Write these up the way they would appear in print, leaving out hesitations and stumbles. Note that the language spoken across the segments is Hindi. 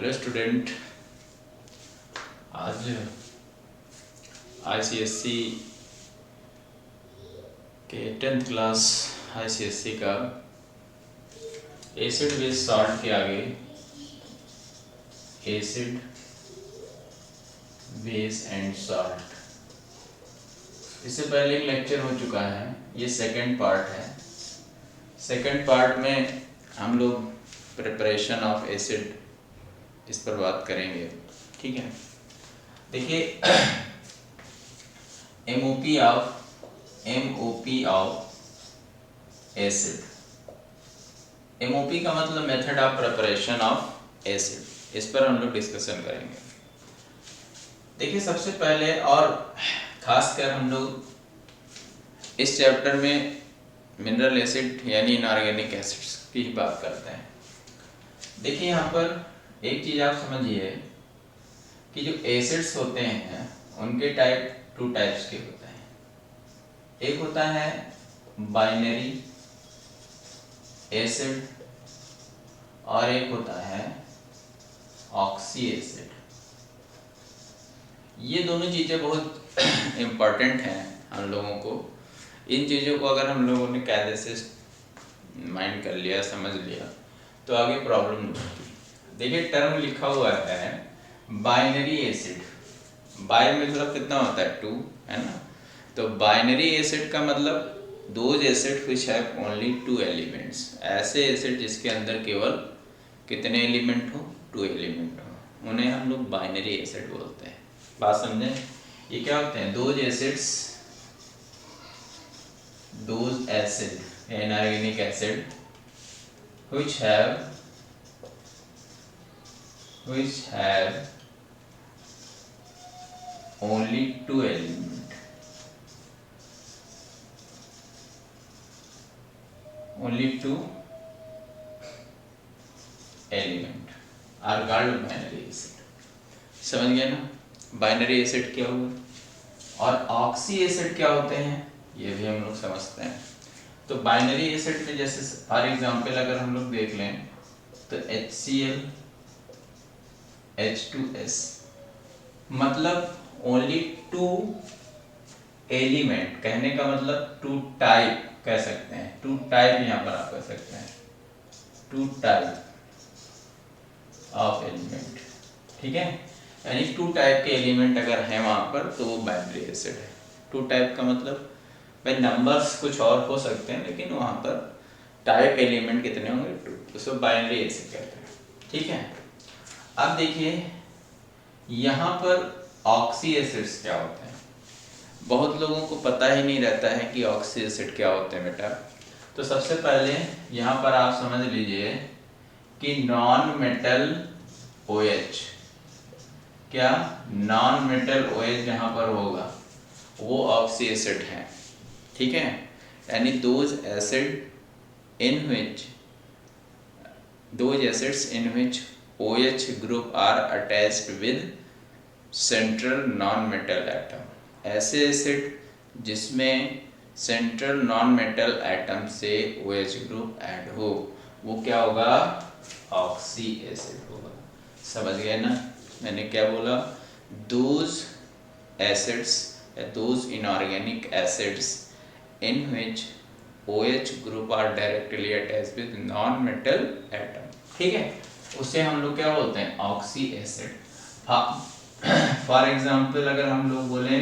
हेलो स्टूडेंट, आज आईसीएससी के 10th क्लास आईसीएससी का एसिड बेस सॉल्ट के आगे एसिड बेस एंड सॉल्ट, इससे पहले एक लेक्चर हो चुका है। ये सेकंड पार्ट है। सेकंड पार्ट में हम लोग प्रिपरेशन ऑफ एसिड इस पर बात करेंगे। ठीक है, देखिए एमओपी ऑफ एसिड। एमओपी का मतलब method of preparation of acid, इस पर हम लोग डिस्कशन करेंगे। देखिए सबसे पहले और खासकर हम लोग इस चैप्टर में मिनरल एसिड यानी इनऑर्गेनिक एसिड्स की ही बात करते हैं। देखिए यहाँ पर एक चीज़ आप समझिए कि जो एसिड्स होते हैं उनके टाइप टू टाइप्स के होते हैं। एक होता है बाइनरी एसिड और एक होता है ऑक्सी एसिड। ये दोनों चीज़ें बहुत इम्पॉर्टेंट हैं हम लोगों को। इन चीज़ों को अगर हम लोगों ने कायदे से माइंड कर लिया, समझ लिया, तो आगे प्रॉब्लम नहीं होती। देखिए टर्म लिखा हुआ है बाइनरी एसिड। बाई मतलब कितना होता है? 2, है ना। तो बाइनरी एसिड का मतलब those acid which have only 2 elements. ऐसे एसिड जिसके अंदर केवल कितने एलिमेंट हो? 2 एलिमेंट हो, उन्हें हम लोग बाइनरी एसिड बोलते हैं। बात समझें? ये क्या होते हैं? Those acids, those acid inorganic acid which have only 2 element, only 2 element are called binary acid। समझ गए ना? बाइनरी एसिड क्या हुआ और ऑक्सी एसिड क्या होते हैं, ये भी हम लोग समझते हैं। तो बाइनरी एसिड में जैसे फॉर एग्जांपल अगर हम लोग देख लें तो HCl H2S मतलब ओनली 2 एलिमेंट। कहने का मतलब 2 टाइप कह सकते हैं। 2 टाइप यहाँ पर आप कह सकते हैं, 2 टाइप ऑफ एलिमेंट। ठीक है, यानी 2 टाइप के एलिमेंट अगर हैं वहाँ पर तो वो बाइनरी एसिड है। 2 टाइप का मतलब भाई नंबर्स कुछ और हो सकते हैं, लेकिन वहाँ पर टाइप एलिमेंट कितने होंगे? 2, उसको बाइनरी एसिड कहते हैं। ठीक है, अब देखिए यहाँ पर ऑक्सी एसिड्स क्या होते हैं। बहुत लोगों को पता ही नहीं रहता है कि ऑक्सी एसिड क्या होते हैं बेटा। तो सबसे पहले यहाँ पर आप समझ लीजिए कि नॉन मेटल OH, क्या नॉन मेटल OH जहाँ पर होगा वो ऑक्सी एसिड है। ठीक है, यानी those acid in which OH group are attached with central non metal atom. ऐसे एसिड जिसमें सेंट्रल नॉन मेटल एटम से OH ग्रुप ऐड हो वो क्या होगा? ऑक्सी एसिड होगा। समझ गए ना मैंने क्या बोला? दोज एसिड्स या those inorganic acids in which OH group are directly attached with non-metal atom। ठीक है, उसे हम लोग क्या बोलते हैं? Oxy acid. फॉर एग्जाम्पल अगर हम लोग बोले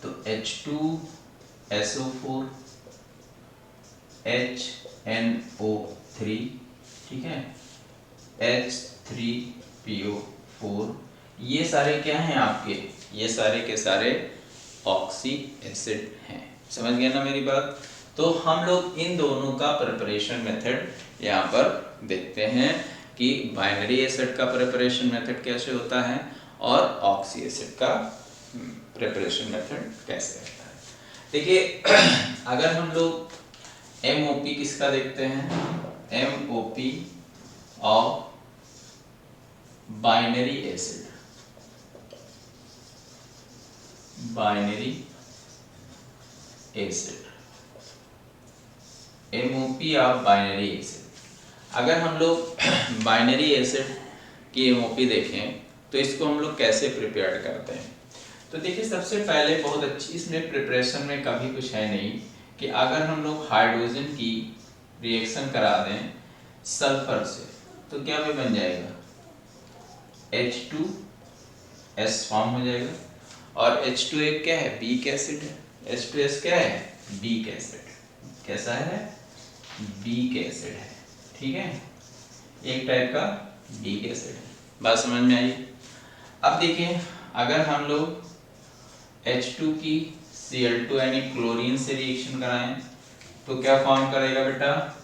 तो H2SO4 HNO3, ठीक है, H3PO4, ये सारे क्या हैं आपके? ये सारे के सारे ऑक्सी एसिड हैं। समझ गए ना मेरी बात? तो हम लोग इन दोनों का प्रिपरेशन मेथड यहाँ पर देखते हैं कि बाइनरी एसिड का प्रिपरेशन मेथड कैसे होता है और ऑक्सी एसिड का प्रिपरेशन मेथड कैसे होता है। देखिए अगर हम लोग MOP किसका देखते हैं? MOP of binary acid, binary acid, MOP of binary acid. अगर हम लोग बाइनरी एसिड की एमओपी देखें तो इसको हम लोग कैसे प्रिपेयर करते हैं। तो देखिए सबसे पहले बहुत अच्छी इसमें प्रिपरेशन में कभी कुछ है नहीं कि अगर हम लोग हाइड्रोजन की रिएक्शन करा दें सल्फर से तो क्या भी बन जाएगा, H2S फॉर्म हो जाएगा। और H2 एक क्या है, बीक एसिड है। H2S क्या है, बीक एसिड। कैसा है, बीक एसिड है, ठीक है, एक टाइप का बीक एसिड है। बात समझ में आई। अब देखिए अगर हम लोग H2 की Cl2 यानी क्लोरीन से रिएक्शन कराएं तो क्या फॉर्म करेगा बेटा,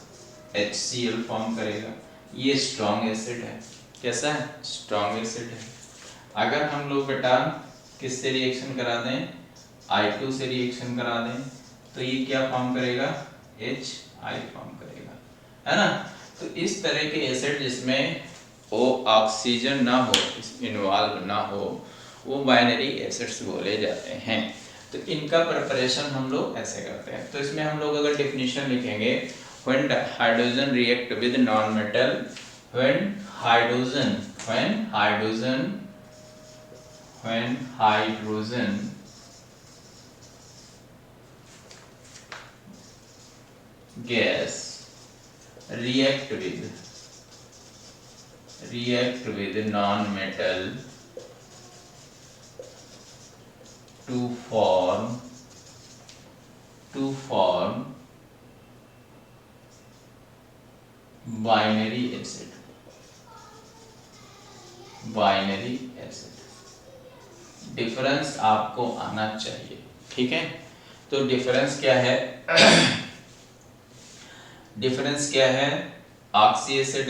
HCl फॉर्म करेगा। ये स्ट्रॉन्ग एसिड है, कैसा है, स्ट्रॉन्ग एसिड है। अगर हम लोग बेटा किससे रिएक्शन करा दें, I2 से रिएक्शन करा दें तो ये क्या फॉर्म करेगा, HI फॉर्म करेगा, है ना। तो इस तरह के एसिड जिसमें वो ऑक्सीजन ना हो, इन्वॉल्व ना हो, वो बाइनरी एसिड्स बोले जाते हैं। तो इनका प्रिपरेशन हम लोग ऐसे करते हैं। तो इसमें हम लोग अगर डेफिनेशन लिखेंगे, when hydrogen react with non metal, when hydrogen gas react with non-metal to form binary acid। Difference आपको आना चाहिए, ठीक है। तो डिफरेंस क्या है डिफरेंस क्या है, ऑक्सी एसिड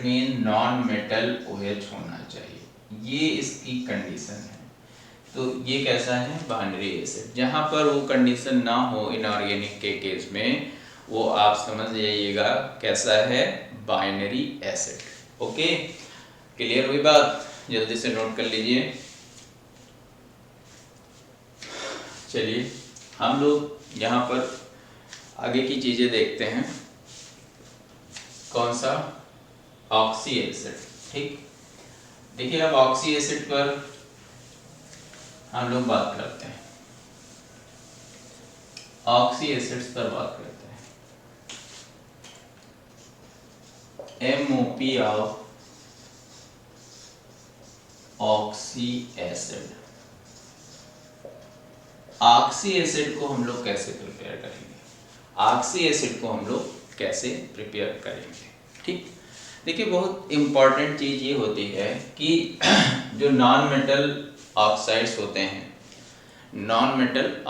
में नॉन मेटल OH होना चाहिए, ये इसकी कंडीशन है। तो ये कैसा है, बाइनरी एसिड। जहां पर वो कंडीशन ना हो इनऑर्गेनिक के केस में, वो आप समझ जाइएगा कैसा है, बाइनरी एसिड। ओके, क्लियर हुई बात, जल्दी से नोट कर लीजिए। चलिए हम लोग यहाँ पर आगे की चीजें देखते हैं। कौन सा, ऑक्सी एसिड, ठीक। देखिए अब ऑक्सी एसिड पर हम लोग बात करते हैं, ऑक्सी एसिड्स पर बात करते हैं। MOP of oxy acid. Oxy acid को हम लोग कैसे प्रिपेयर करेंगे, ऑक्सी एसिड को हम लोग कैसे प्रिपेयर करेंगे, ठीक। देखिए बहुत इंपॉर्टेंट चीज ये होती है कि जो नॉन मेटल ऑक्साइड्स होते हैं, नॉन मेटल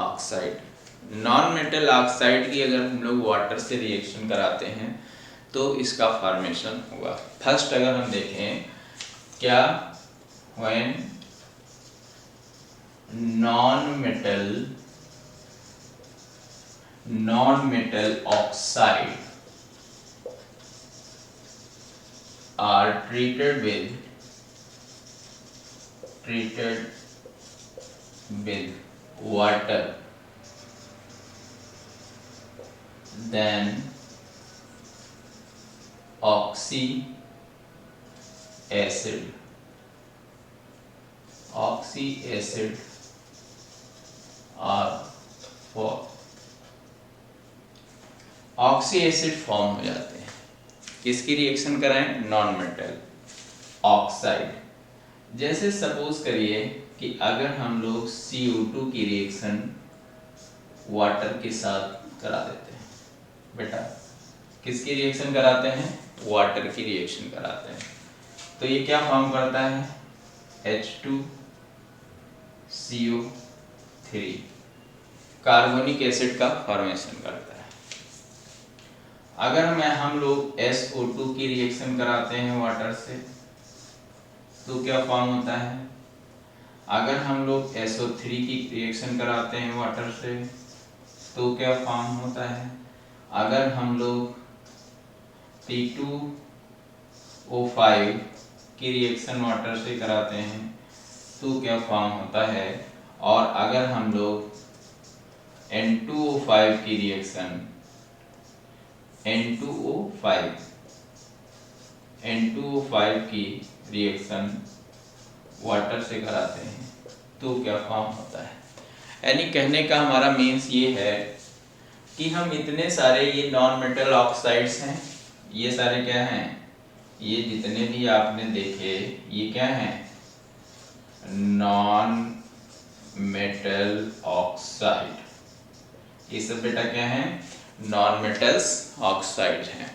ऑक्साइड की अगर हम लोग वाटर से रिएक्शन कराते हैं तो इसका फॉर्मेशन होगा। फर्स्ट अगर हम देखें क्या, when non-metal oxide are treated with water, then oxy acid oxy acid form हो जाते हैं। किसकी रिएक्शन कराएं, नॉन मेटल ऑक्साइड। जैसे सपोज करिए कि अगर हम लोग CO2 की रिएक्शन वाटर के साथ करा देते हैं, बेटा किसकी रिएक्शन कराते हैं, वाटर की रिएक्शन कराते हैं, तो ये क्या फॉर्म करता है, H2CO3 कार्बोनिक एसिड का फॉर्मेशन करता है। अगर हम लोग SO2 की रिएक्शन कराते हैं वाटर से तो क्या फॉर्म होता है, अगर हम लोग SO3 की रिएक्शन कराते हैं वाटर से तो क्या फॉर्म होता है, अगर हम लोग P2O5 की रिएक्शन वाटर से कराते हैं तो क्या फॉर्म होता है, और अगर हम लोग N2O5 की रिएक्शन N2O5 N2O5 की रिएक्शन वाटर से कराते हैं तो क्या फॉर्म होता है। यानी कहने का हमारा मीन्स ये है कि हम इतने सारे ये नॉन मेटल ऑक्साइड्स हैं, ये सारे क्या हैं, ये जितने भी आपने देखे ये क्या हैं, नॉन मेटल ऑक्साइड, ये सब बेटा क्या है, नॉन मेटल्स ऑक्साइड हैं।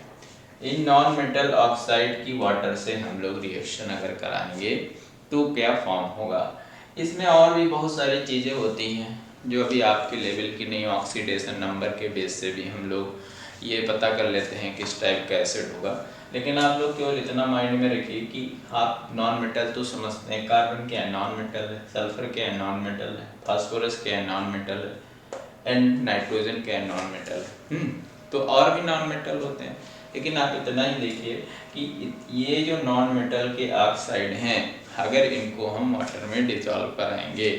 इन नॉन मेटल ऑक्साइड की वाटर से हम लोग रिएक्शन अगर कराएंगे तो क्या फॉर्म होगा। इसमें और भी बहुत सारी चीज़ें होती हैं जो अभी आपके लेवल की नहीं, ऑक्सीडेशन नंबर के बेस से भी हम लोग ये पता कर लेते हैं किस टाइप का एसिड होगा। लेकिन आप लोग केवल इतना माइंड में रखिए कि आप नॉन मेटल तो समझते हैं, कार्बन क्या है, नॉन मेटल है, सल्फर क्या है, नॉन मेटल है, फास्फोरस क्या है, नॉन मेटल है, एंड नाइट्रोजन क्या है, नॉन मेटल है। तो और भी नॉन मेटल होते हैं, लेकिन आप इतना ही देखिए कि ये जो नॉन मेटल के ऑक्साइड हैं अगर इनको हम वाटर में डिसॉल्व कराएंगे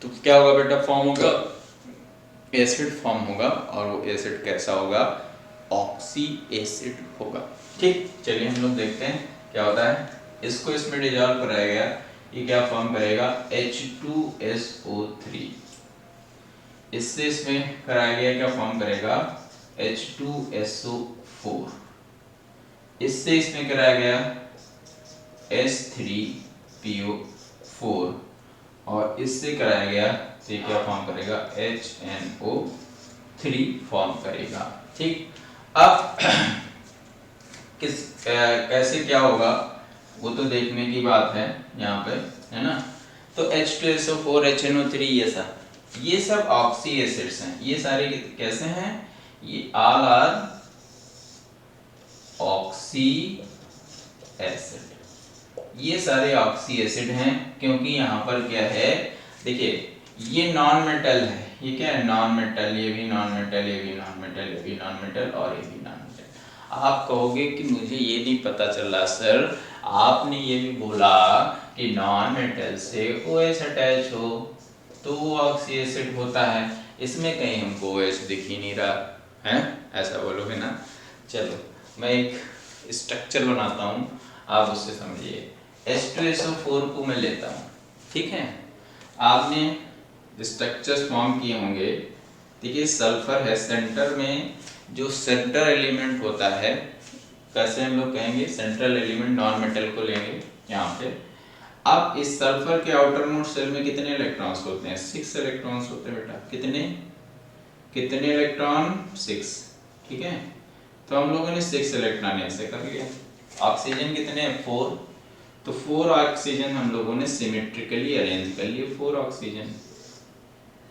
तो क्या होगा बेटा, फॉर्म होगा, एसिड फॉर्म होगा। और वो एसिड कैसा होगा, ऑक्सी एसिड होगा। ठीक, चलिए हम लोग देखते हैं क्या होता है। इसको इसमें डिसॉल्व कराया गया, ये क्या फॉर्म करेगा, H2SO3। इससे इसमें कराया गया क्या फॉर्म करेगा, H2SO4। इससे इसमें कराया गया H3PO4 और इससे कराया गया तो ये क्या फॉर्म करेगा, HNO3 फॉर्म करेगा। ठीक, अब कैसे क्या होगा वो तो देखने की बात है यहाँ पे, है ना। तो H2SO4 HNO3 ये सब ऑक्सी एसिड्स हैं। ये सारे कैसे हैं, ये ऑल आर ऑक्सी एसिड, ये सारे ऑक्सी एसिड हैं क्योंकि यहाँ पर क्या है, देखिए ये नॉन मेटल है, ये क्या है, नॉन मेटल, ये भी नॉन मेटल, ये भी नॉन मेटल, ये भी नॉन मेटल और ये भी नॉन मेटल। आप कहोगे कि मुझे ये नहीं पता चला सर, आपने ये भी बोला कि नॉन मेटल से OH अटैच हो तो वो ऑक्सी एसिड होता है, इसमें कहीं हमको OH दिख ही नहीं रहा है, ऐसा बोलोगे ना। चलो मैं एक स्ट्रक्चर बनाता हूँ, आप उससे समझिए। H2SO4 को मैं लेता हूँ, ठीक है। आपने स्ट्रक्चर्स फॉर्म किए होंगे, देखिए सल्फर है, सेंटर में जो सेंटर एलिमेंट होता है, कैसे हम लोग कहेंगे, सेंट्रल एलिमेंट नॉन मेटल को लेंगे यहाँ पे। अब इस सल्फर के आउटर मोस्ट शेल में कितने इलेक्ट्रॉन्स होते हैं, 6 इलेक्ट्रॉन्स होते हैं बेटा। कितने इलेक्ट्रॉन, 6, ठीक है। तो हम लोगों ने 6 इलेक्ट्रॉन ऐसे कर लिया। ऑक्सीजन कितने हैं, 4, तो 4 ऑक्सीजन हम लोगों ने सिमेट्रिकली अरेंज कर लिए। 4 ऑक्सीजन,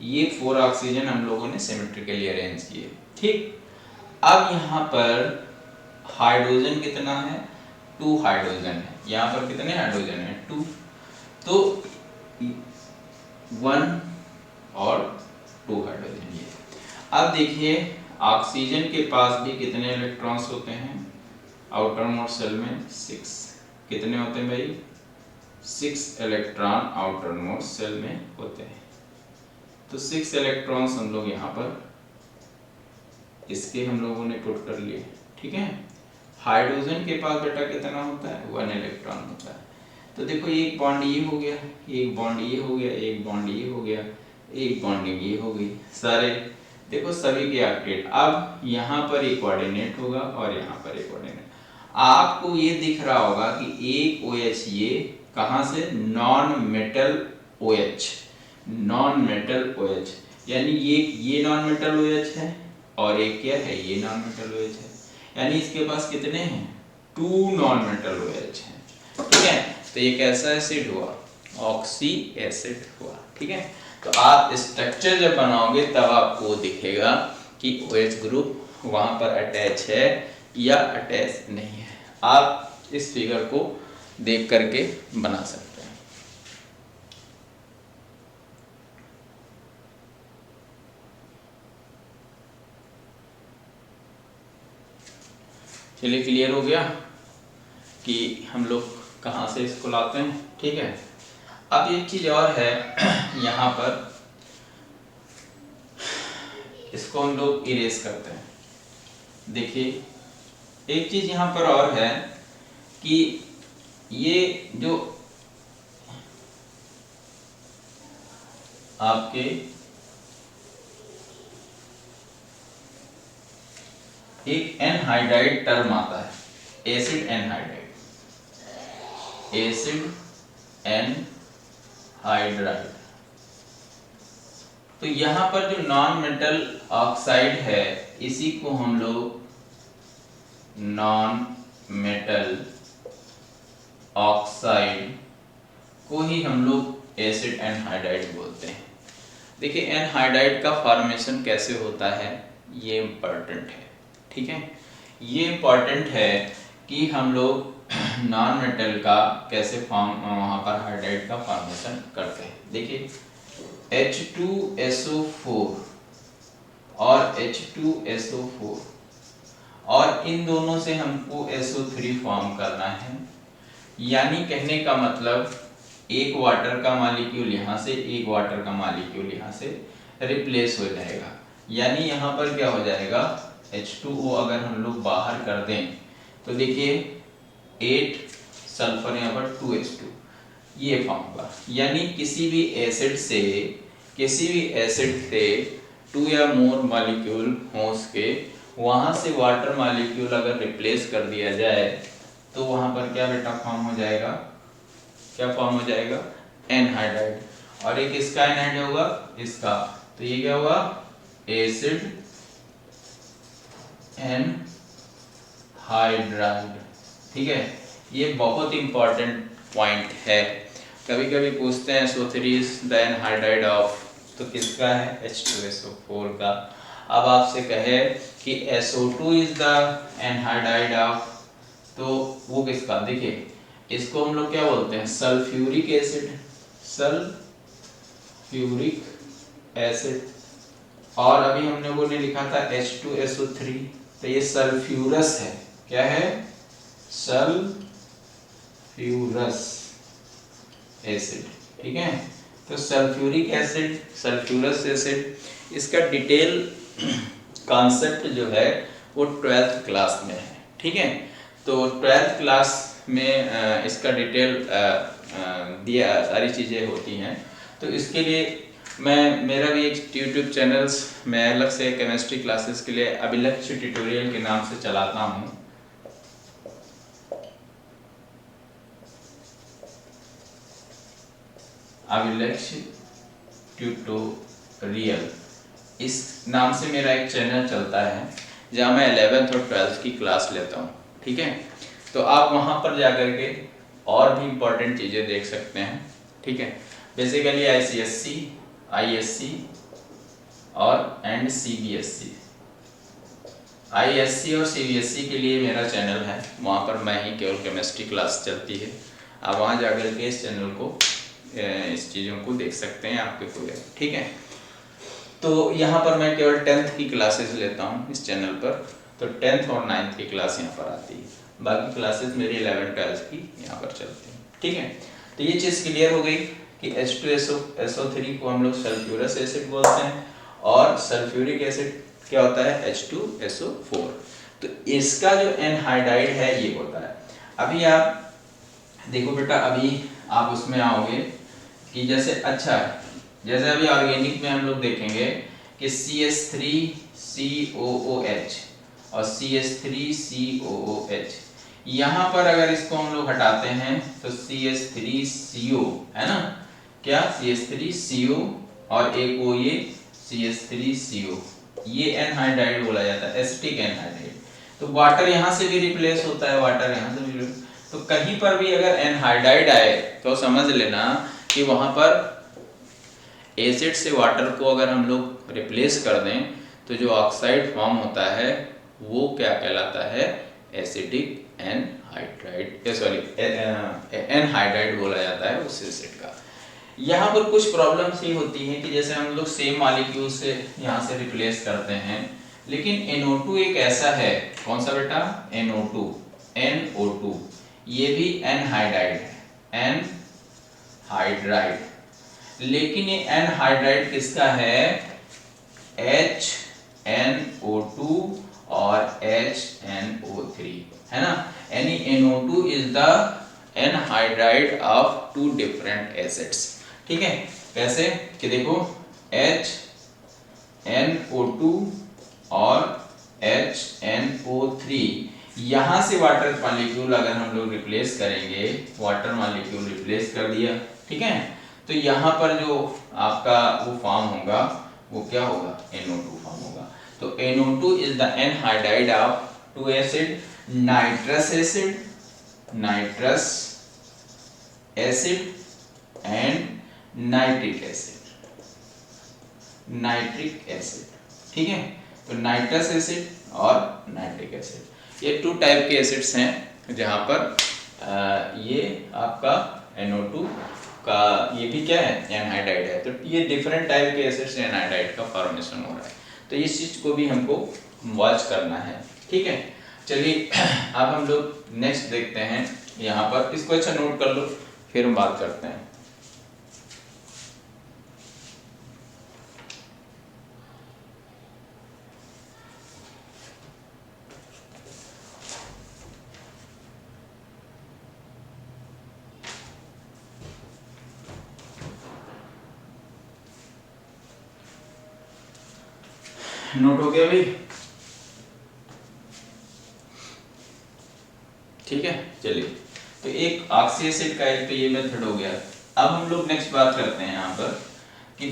ये 4 ऑक्सीजन हम लोगों ने सिमेट्रिकली अरेंज किए, ठीक। अब यहाँ पर हाइड्रोजन कितना है, 2 हाइड्रोजन है। यहाँ पर कितने हाइड्रोजन है, 2, तो 1 और 2 हाइड्रोजन ये। अब देखिए ऑक्सीजन के पास भी कितने इलेक्ट्रॉन्स होते हैं आउटर मोस्ट शेल में, 6। कितने होते हैं भाई, 6 इलेक्ट्रॉन आउटर मोस्ट शेल में होते हैं। तो 6 इलेक्ट्रॉन्स हम लोग यहाँ पर इसके हम लोगों ने पुट कर लिए, ठीक है। हाइड्रोजन के पास बेटा कितना होता है, 1 इलेक्ट्रॉन होता है। तो देखो एक बॉन्ड ये हो गया, एक बॉन्ड ये हो गया, एक बॉन्ड ये हो गया, एक बॉन्डिंग ये हो गई, सारे देखो सभी के ऑक्टेट। अब यहाँ पर एक कोऑर्डिनेट होगा और यहाँ पर एक कोऑर्डिनेट। आपको ये दिख रहा होगा कि एक OH ये कहाँ से, non metal OH, non metal OH, यानी ये नॉन मेटल OH है और एक क्या है, ये नॉन मेटल OH है। यानी इसके पास कितने हैं, 2 नॉन मेटल OH हैं, ठीक है। तो ये कैसा एसिड हुआ, ऑक्सी एसिड हुआ, ठीक है। तो आप स्ट्रक्चर जब बनाओगे तब आपको दिखेगा कि OH ग्रुप वहां पर अटैच है या अटैच नहीं है। आप इस फिगर को देख करके बना सकते हैं। चलिए क्लियर हो गया कि हम लोग कहाँ से इसको लाते हैं, ठीक है। अब एक चीज और है यहाँ पर, इसको हम लोग इरेज करते हैं। देखिए एक चीज यहाँ पर और है कि ये जो आपके एक एनहाइड्राइड टर्म आता है, एसिड एनहाइड्राइड, एसिड एनहाइड्राइड। तो यहां पर जो नॉन मेटल ऑक्साइड है इसी को हम लोग नॉन मेटल ऑक्साइड को ही हम लोग एसिड एनहाइड्राइड बोलते हैं। देखिए एनहाइड्राइड का फॉर्मेशन कैसे होता है ये इम्पोर्टेंट है, ठीक है। ये इम्पोर्टेंट है कि हम लोग नॉन मेटल का कैसे वहाँ पर हाइड्राइड का फॉर्मेशन करते हैं। देखिए H2SO4 और H2SO4 और इन दोनों से हमको SO3 फॉर्म करना है। यानी कहने का मतलब एक वाटर का मॉलिक्यूल यहाँ से, एक वाटर का मॉलिक्यूल यहाँ से रिप्लेस हो जाएगा। यानी यहाँ पर क्या हो जाएगा, H2O अगर हम लोग बाहर कर दें तो देखिए 8 सल्फर यहाँ पर 2H2 ये फॉर्म होगा। यानी किसी भी एसिड से 2 या मोर मॉलिक्यूल हो उसके, वहाँ से वाटर मॉलिक्यूल अगर रिप्लेस कर दिया जाए तो वहाँ पर क्या बेटा फॉर्म हो जाएगा, क्या फॉर्म हो जाएगा, एनहाइड्राइड। और एक इसका एनहाइड होगा इसका, तो ये क्या होगा, एसिड एनहाइड्राइड, ठीक है। ये बहुत इंपॉर्टेंट पॉइंट है। कभी कभी पूछते हैं SO3 is the anhydride of, तो किसका है, H2SO4 का। अब आपसे कहे कि SO2 is the anhydride of, तो वो किसका, देखिए इसको हम लोग क्या बोलते हैं, सल्फ्यूरिक एसिड, सल्फ्यूरिक एसिड। और अभी हम लोगों ने लिखा था H2SO3, तो ये सल्फ्यूरस है, क्या है, सल्फ्यूरस एसिड, ठीक है। तो सल्फ्यूरिक एसिड, सल्फ्यूरस एसिड, इसका डिटेल कॉन्सेप्ट जो है वो 12th क्लास में है, ठीक है। तो 12th क्लास में इसका डिटेल दिया, सारी चीज़ें होती हैं। तो इसके लिए मेरा भी एक यूट्यूब चैनल्स मैं अलग से केमिस्ट्री क्लासेस के लिए अभिलक्ष्य ट्यूटोरियल के नाम से चलाता हूँ। अभिलक्ष्य ट्यूटोरियल इस नाम से मेरा एक चैनल चलता है जहाँ मैं 11th और 12th की क्लास लेता हूँ, ठीक है। तो आप वहाँ पर जाकर के और भी इम्पोर्टेंट चीज़ें देख सकते हैं, ठीक है। बेसिकली ICSC, ISC और CBSC, ISC और CBSC के लिए मेरा चैनल है, वहाँ पर मैं ही केवल केमिस्ट्री क्लास चलती है। आप वहाँ जाकर के इस चैनल को, इस चीज़ों को देख सकते हैं आपके पूरे, ठीक है। तो यहाँ पर मैं केवल 10th की क्लासेस लेता हूँ इस चैनल पर, तो 10th और 9th की क्लास यहाँ पर आती है, बाकी क्लासेस मेरी 11th 12th की यहाँ पर चलती हैं, ठीक है। तो ये चीज़ क्लियर हो गई कि H2SO3 को हम लोग सल्फ्यूरस एसिड बोलते हैं और सल्फ्यूरिक एसिड क्या होता है, H2SO4। तो इसका जो एनहाइड्राइड है ये होता है। अभी आप देखो बेटा, अभी आप उसमें आओगे कि जैसे जैसे अभी ऑर्गेनिक में हम लोग देखेंगे कि CH3COOH और CH3COOH, यहाँ पर अगर इसको हम लोग हटाते हैं तो CH3CO है ना, क्या, CH3CO और एक वो ये CH3CO, ये एनहाइड्राइड बोला जाता है, एसिटिक एनहाइड्राइड। तो वाटर यहाँ से भी रिप्लेस होता है, वाटर यहाँ से भी, तो कहीं पर भी अगर एनहाइड्राइड आए तो समझ लेना कि वहाँ पर एसिड से वाटर को अगर हम लोग रिप्लेस कर दें तो जो ऑक्साइड फॉर्म होता है वो क्या कहलाता है, एसिडिक एनहाइड्राइड, सॉरी एनहाइड्राइड बोला जाता है उस एसिड का। यहाँ पर कुछ प्रॉब्लम्स ये होती हैं कि जैसे हम लोग सेम मॉलिक्यूल से यहाँ से रिप्लेस करते हैं, लेकिन NO2 एक ऐसा है, कौन सा बेटा, NO2 ये भी एनहाइड्राइड है, एनहाइड्राइड, लेकिन ये एनहाइड्राइड किसका है, HNO2 और HNO3, है ना। NaNO2 is the anhydride of two different acids. ठीक है, कैसे कि देखो HNO2 और HNO3, यहां से वाटर मॉलिक्यूल अगर हम लोग रिप्लेस करेंगे, वाटर मॉलिक्यूल रिप्लेस कर दिया, ठीक है, तो यहाँ पर जो आपका वो फॉर्म होगा वो क्या होगा, NO2 फॉर्म होगा। तो NO2 is the anhydride of two acid, nitrous acid, nitrous acid and nitric acid, nitric acid. ठीक है, तो नाइट्रस एसिड और नाइट्रिक एसिड ये टू टाइप के एसिड्स हैं जहाँ पर ये आपका NO2 का ये भी क्या है, एनहाइड्राइड है। तो ये डिफरेंट टाइप के एसिड से एनहाइड्राइड का फॉर्मेशन हो रहा है, तो इस चीज को भी हमको वॉच करना है। ठीक है, चलिए अब हम लोग नेक्स्ट देखते हैं। यहाँ पर इसको अच्छा नोट कर लो, फिर हम बात करते हैं। नोट हो गया भाई? ठीक है, चलिए, तो एक ऑक्सी एसिड का एक तो ये मेथड हो गया। अब हम लोग नेक्स्ट बात करते हैं यहाँ पर कि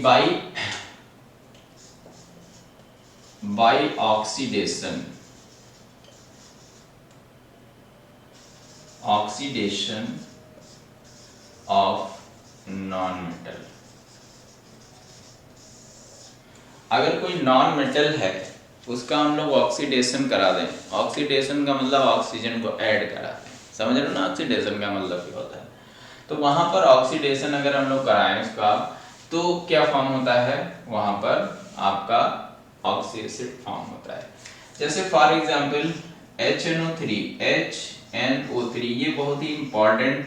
by oxidation, oxidation of non metal. अगर कोई नॉन मेटल है उसका हम लोग ऑक्सीडेशन करा दें, ऑक्सीडेशन का मतलब ऑक्सीजन को ऐड करा दें, समझ रहे हो ना, ऑक्सीडेशन का मतलब क्या होता है। तो वहां पर ऑक्सीडेशन अगर हम लोग कराएं उसका, तो क्या फॉर्म होता है, वहां पर आपका ऑक्सी एसिड फॉर्म होता है। जैसे फॉर एग्जांपल HNO3, ये बहुत ही इंपॉर्टेंट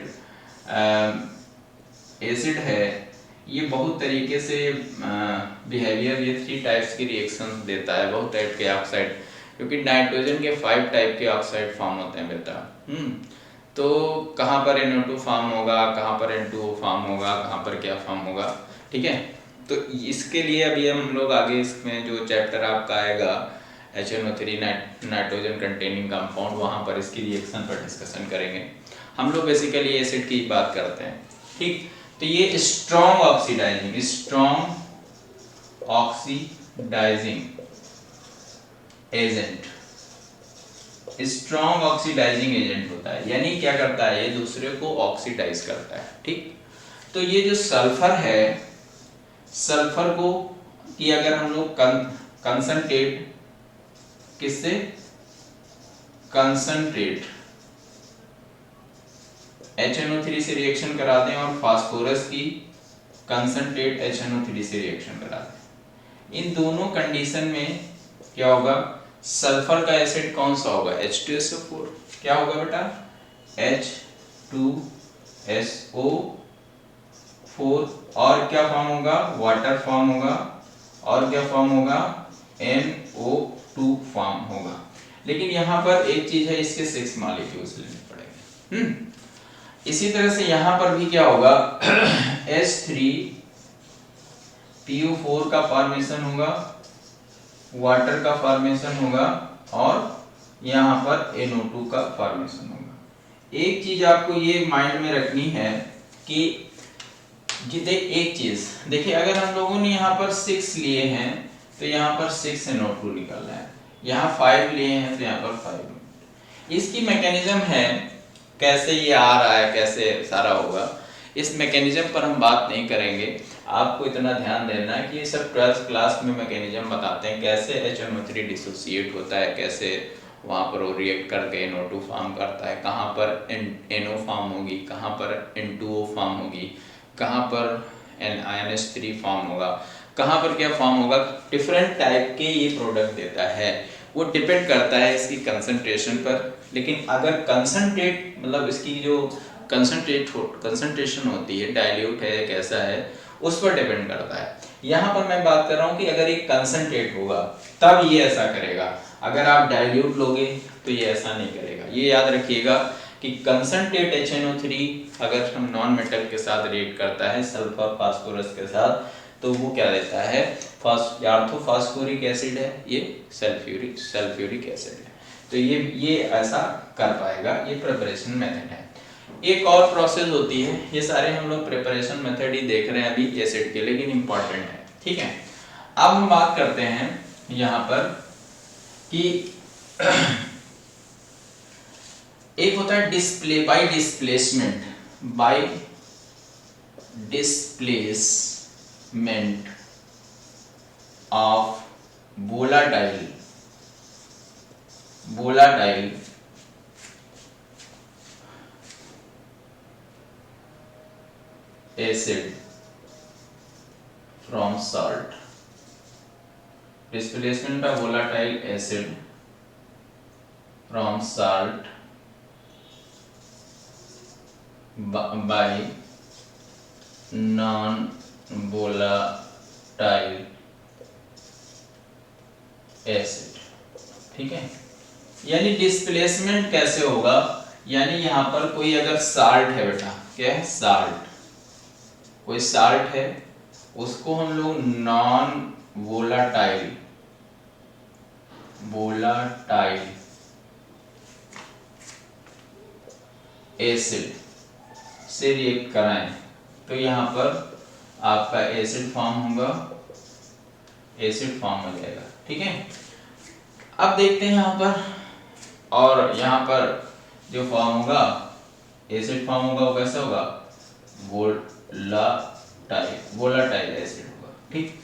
एसिड है। ये बहुत तरीके से बिहेवियर, ये 3 टाइप्स की रिएक्शन देता है, बहुत टाइप के ऑक्साइड, क्योंकि नाइट्रोजन के 5 टाइप के ऑक्साइड फॉर्म होते हैं बेटा। तो कहाँ पर NO2 फॉर्म होगा, कहाँ पर N2O फॉर्म होगा, कहाँ पर क्या फॉर्म होगा। ठीक है, तो इसके लिए अभी हम लोग आगे इसमें जो चैप्टर आपका आएगा HNO3 नाइट्रोजन कंटेनिंग कंपाउंड, वहाँ पर इसकी रिएक्शन पर डिस्कशन करेंगे। हम लोग बेसिकली एसिड की बात करते हैं। ठीक, तो ये strong oxidising, strong oxidising agent, strong oxidising agent होता है, यानी क्या करता है, ये दूसरे को ऑक्सीडाइज करता है। ठीक, तो ये जो सल्फर है, सल्फर को कि अगर हम लोग कंसंट्रेट, किससे, कंसंट्रेट HNO3 से रिएक्शन करा दें और फास्फोरस की कंसंट्रेट HNO3 से रिएक्शन करा दें, इन दोनों कंडीशन में क्या होगा, सल्फर का एसिड कौन सा होगा, H2SO4, क्या होगा बेटा, H2SO4, और क्या फॉर्म होगा, वाटर फॉर्म होगा, और क्या फॉर्म होगा, NO2 फॉर्म होगा। लेकिन यहाँ पर एक चीज है, इसके 6 मॉलिक्यूल्स लेने पड़ेंगे। इसी तरह से यहाँ पर भी क्या होगा, H3PO4 का फॉर्मेशन होगा, वाटर का फॉर्मेशन होगा, और यहाँ पर NO2 का फॉर्मेशन होगा। एक चीज आपको ये माइंड में रखनी है कि एक चीज देखिए, अगर हम लोगों ने यहाँ पर 6 लिए हैं तो यहाँ पर 6 NO2 निकल रहा है, यहाँ 5 लिए हैं तो यहाँ पर 5। इसकी मैकेनिज्म है, कैसे ये आ रहा है, कैसे सारा होगा, इस मैकेनिज्म पर हम बात नहीं करेंगे। आपको इतना ध्यान देना है कि ये सब 12th क्लास में मैकेनिज्म बताते हैं, कैसे HNO3 डिसोसिएट होता है, कैसे वहाँ पर वो रिएक्ट करके NO2 फॉर्म करता है, कहाँ पर NO फॉर्म होगी, कहाँ पर N2O फॉर्म होगी, कहाँ पर NiNH3 फॉर्म होगा, कहाँ पर क्या फॉर्म होगा। डिफरेंट टाइप के ये प्रोडक्ट देता है, वो डिपेंड करता है इसकी कंसंट्रेशन पर। लेकिन अगर कंसंट्रेट मतलब इसकी जो कंसंट्रेशन होती है, डाइल्यूट है कैसा है, उस पर डिपेंड करता है। यहाँ पर मैं बात कर रहा हूँ कि अगर एक कंसंट्रेट होगा तब ये ऐसा करेगा, अगर आप डाइल्यूट लोगे तो ये ऐसा नहीं करेगा। ये याद रखिएगा कि कंसंट्रेट HNO3 अगर हम नॉन मेटल के साथ रिएक्ट करता है सल्फर फास्फोरस के साथ, तो वो क्या देता है, ऑर्थोफॉस्फोरिक एसिड है, ये सल्फ्यूरिक एसिड है। तो ये ऐसा कर पाएगा, ये प्रिपरेशन मेथड है। एक और प्रोसेस होती है, ये सारे हम लोग प्रिपरेशन मेथड ही देख रहे हैं अभी एसिड के, लेकिन इंपॉर्टेंट है, ठीक है। अब हम बात करते हैं यहाँ पर कि एक होता है bye displacement of volatile acid from salt. Displacement of volatile acid from salt by non-volatile acid, ठीक है। यानी डिस्प्लेसमेंट कैसे होगा, यानी यहाँ पर कोई अगर साल्ट है बेटा, क्या है, साल्ट, कोई साल्ट है, उसको हम लोग नॉन वोलाटाइल एसिड से रिएक्ट कराएं, तो यहाँ पर आपका एसिड फॉर्म होगा, एसिड फॉर्म हो जाएगा, ठीक है। अब देखते हैं यहाँ पर, और यहाँ पर जो फॉर्म होगा, एसिड फॉर्म होगा, वो कैसा होगा, वोलाटाइल एसिड होगा, ठीक,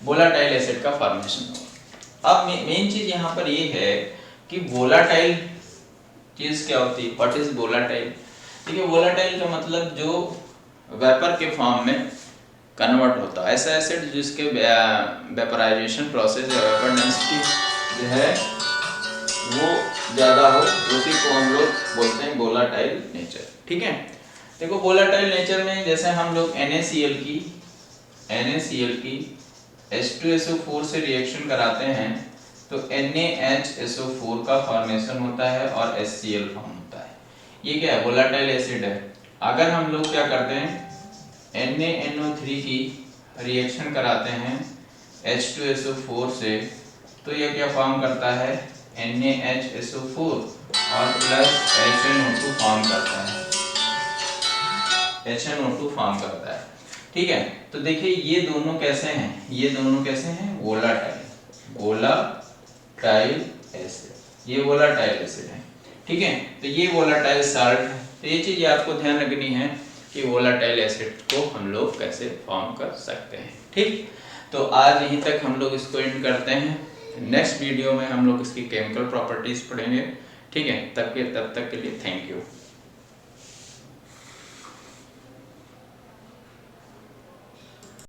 वोलाटाइल एसिड का फॉर्मेशन होगा। अब मेन चीज यहाँ पर ये है कि वोलाटाइल चीज क्या होती है, व्हाट इज वोलाटाइल, ठीक है। वोलाटाइल का मतलब जो वेपर के फॉर्म में कन्वर्ट होता है, ऐसा एसिड जिसके वेपराइजेशन प्रोसेस या वेपर डेंसिटी जो है वो ज़्यादा हो, उसी को हम लोग बोलते हैं वोलाटाइल नेचर, ठीक है। देखो वोलाटाइल नेचर में जैसे हम लोग NaCl की H2SO4 से रिएक्शन कराते हैं तो NaHSO4 का फॉर्मेशन होता है और HCl फॉर्म होता है। ये क्या है, वोलाटाइल एसिड है। अगर हम लोग क्या करते हैं, NaNO3 की रिएक्शन कराते हैं H2SO4 से, तो ये क्या फॉर्म करता है, NaHSO4 और प्लस HNO2 फॉर्म करता है, HNO2 फॉर्म करता है, ठीक है। तो देखिए ये दोनों कैसे हैं, ये दोनों कैसे हैं, वोलाटाइल एसिड, ये वोलाटाइल एसिड है, ठीक है। तो ये वोलाटाइल साल्ट है। तो ये चीज आपको ध्यान रखनी है कि वोलाटाइल एसिड को हम लोग कैसे फॉर्म कर सकते हैं, ठीक। तो आज यहीं तक हम लोग इसको एंड करते हैं। नेक्स्ट वीडियो में हम लोग इसकी केमिकल प्रॉपर्टीज पढ़ेंगे, ठीक है। तब तक के लिए थैंक यू।